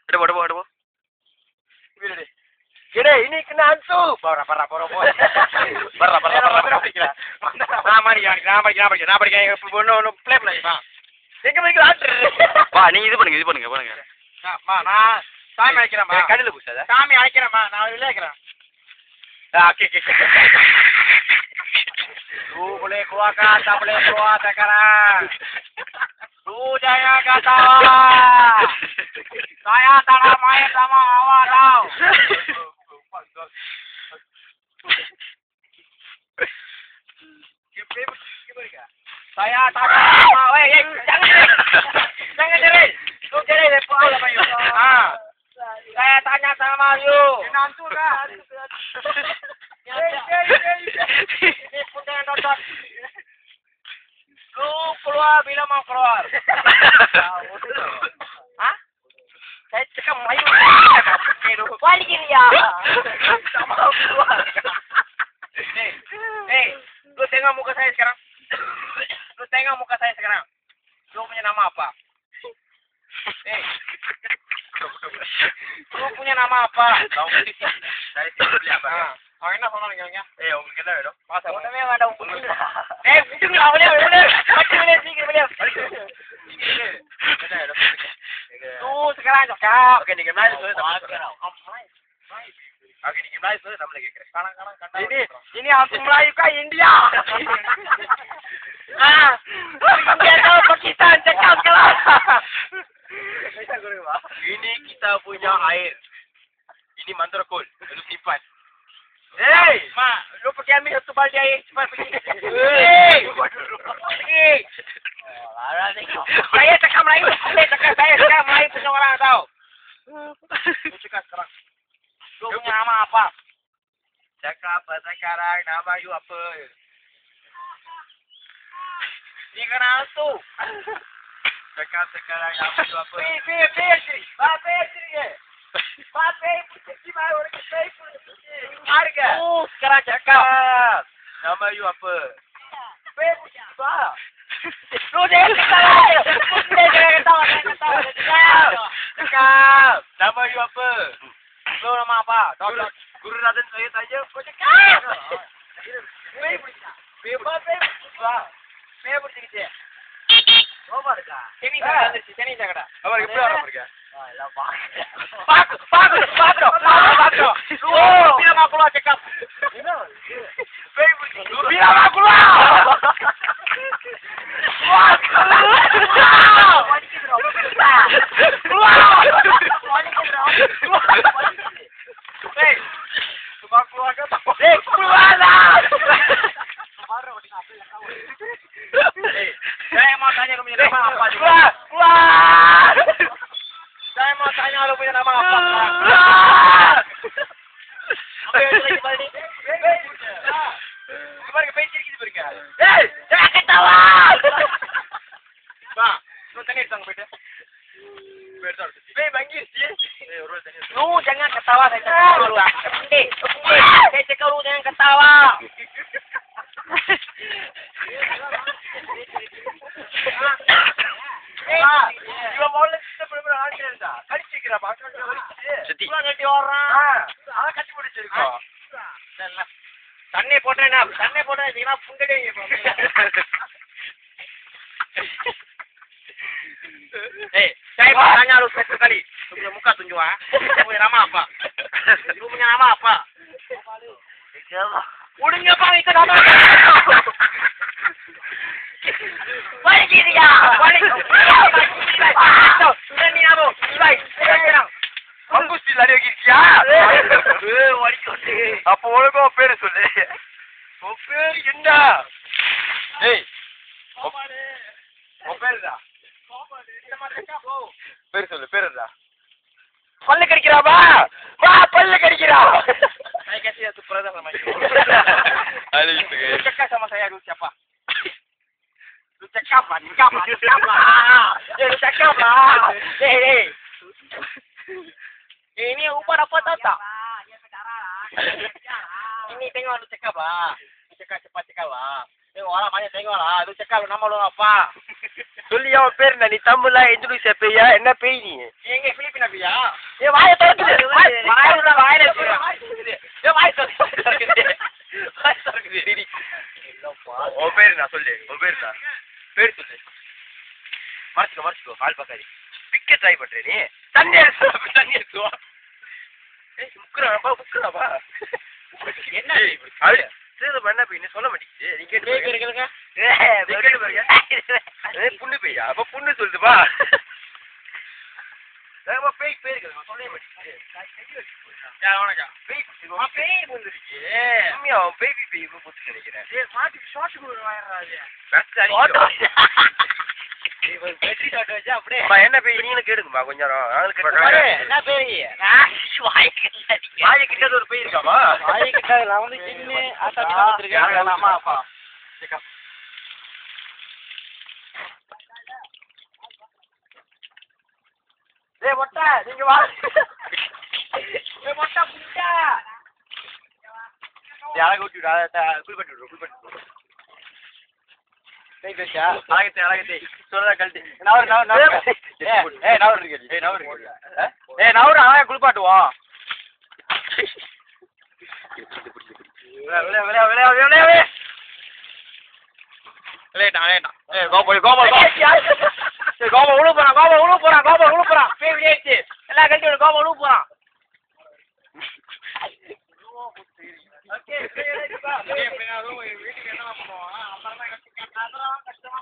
Ada apa? Gede, ini kena hantu. Parah. Parah. Nama dia, no play lagi, Bang. Ini kembali ke lantai. Pak, ni இது பண்ணுங்க. Mana? Kami alikirama. Kadile busada. Kami alikirama. Nah, alikirama. Oke. Lu boleh keluar kan? Tak boleh keluar sekarang. Lu jangan ketawa. Saya tak nak main sama awak tau. Saya tak nak sama. Weh, jangan jerit. Lu jerit lepas apa you? Saya tanya sama you. Nantu kan? Ini pun jangan nonton. Lu keluar bila mau keluar. Hah? Saya cakap Melayu. Balik ini ya. Tak mau keluar. Lu tengok muka saya sekarang. Lu punya nama apa? Lu punya nama apa? Tahu sih. Saya beli apa? Enak sama orangnya. Umur kita ya, dong. Masa udah memang ada umur. Itu enggak boleh. Macam sikit boleh. Tuh sekarang cakap. Oke, dikit lagi sudah sama lagi. Ini hantu Melayu kah India? India atau Pakistan cakap sekarang. Ini kita punya air. Ini mantrokol. Lu simpan. Mak, lu pergi ambil satu baldi air cepat pergi. Pergi. Saya cakap Melayu. Saya cakap Melayu punya orang tahu. Lu cakap sekarang. Lu punya nama apa? Cakap sekarang nama you apa? Ini kena hantu. Cakap sekarang nama you apa? Harga. Sekarang cakap. Nama you apa? Lu jangan ketawa. Cakap. Nama you apa? Lu nama apa? Guru Raden Syed aja. Kau cakap. Sini jaga. Apa lagi? Pakro. Lu bilang aku lah cakap. Lu bilang aku lah. Saya mau tanya lu punya nama apa juga. Saya mau tanya lu punya nama apa. Kemarin pencil gitu berkah. Jangan ketawa. Pak, lu tanya sang beda. Banggir sih. Lu jangan ketawa, saya cakap lu. Saya cakap lu jangan ketawa. Juga mau lihat kita benar-benar hancur dah. Kali cikir apa? Sedih. Pulang nanti orang. Kasih boleh cerita. Tanne போடுறேனா நீங்க புங்கடேங்க saya mau tanya lu satu kali. Lu punya muka tunjuk Lu punya nama apa? Udah nyapa itu nama. Balik dia. Sudah ni apa? Baik. Sekarang. Bagus di lari lagi dia. Wali kote. Apa boleh kau பேர் சொல்லு. உன் பேர் என்ன? உன் பேருடா. பேர் சொல்லு பேருடா. பல்லு கடிக்கிறா வா பல்லு கடிக்கிறா. Saya kasih satu produk sama you. Ada gitu guys. Cakap sama saya dulu siapa? Lu cakap lah. Lu cakap lah. Ini upah dapat tak? Ini tengok lu cakap lah. Lu cakap cepat cakap lah. Tengok orang banyak tengok lah. Lu cakap lu nama lu apa? சொல்லியா உன் பேர் என்ன? நீ தமிழா Indonesia பேயா என்ன பேய் நீ? எங்க பிலிப்பினா பிரியா? ஏ வாயை திறக்குது. வாயில வாயில ஏ வாய் திறக்குது. வாய் திறக்குது. உன் பேர் நான் சொல்லு. உன் பேர் என்ன? பேர் சொல்லு. மறைச்சுக்கோ கால் பக்காரி. பிக்க ட்ரை பண்ற நீ. தண்ணி எடுத்து வா. ஏய் முக்குறாப்பா. என்ன அது சேது பண்ண போய் நீ சொல்ல மாட்டேங்குது. நீ கேட்டு பாருங்க. புண்ணு பேயா? அப்ப புண்ணு சொல்லுதுப்பா. பேய் பேருக்கு சொல்ல மாட்டேங்குது. பேய் வந்துருச்சு. பேய் போட்டு நினைக்கிறேன். மாட்டுக்கு ஷார்ட் கூட வாங்குறாரு. என்ன பேய் நீங்களும் கேடுங்கம்மா கொஞ்சம் என்ன பேய்? வாய கிட்ட ஒரு பேய் இருக்காமா? நான் வந்து சின்ன ஆசாமி தான் வந்திருக்கேன். அம்மா அப்பா ஏய் மொட்டை நீங்க வா. ஏய் மொட்டை புட்டா. அழகு ஊட்டி விடு. குளிப்பட்டு விடு. டேய் பேச்சா. அழகத்தை சொல்றத கழட்டி. நவரு அழகா குளிப்பாட்டுவோம். கோபம் உழு போறான். பேய் விளையாச்சு. எல்லாம் கழட்டி விடு. கோபம் உழு போறான். வீட்டுக்கு என்ன பண்ணுவோம்? அப்புறமா கஷ்டமா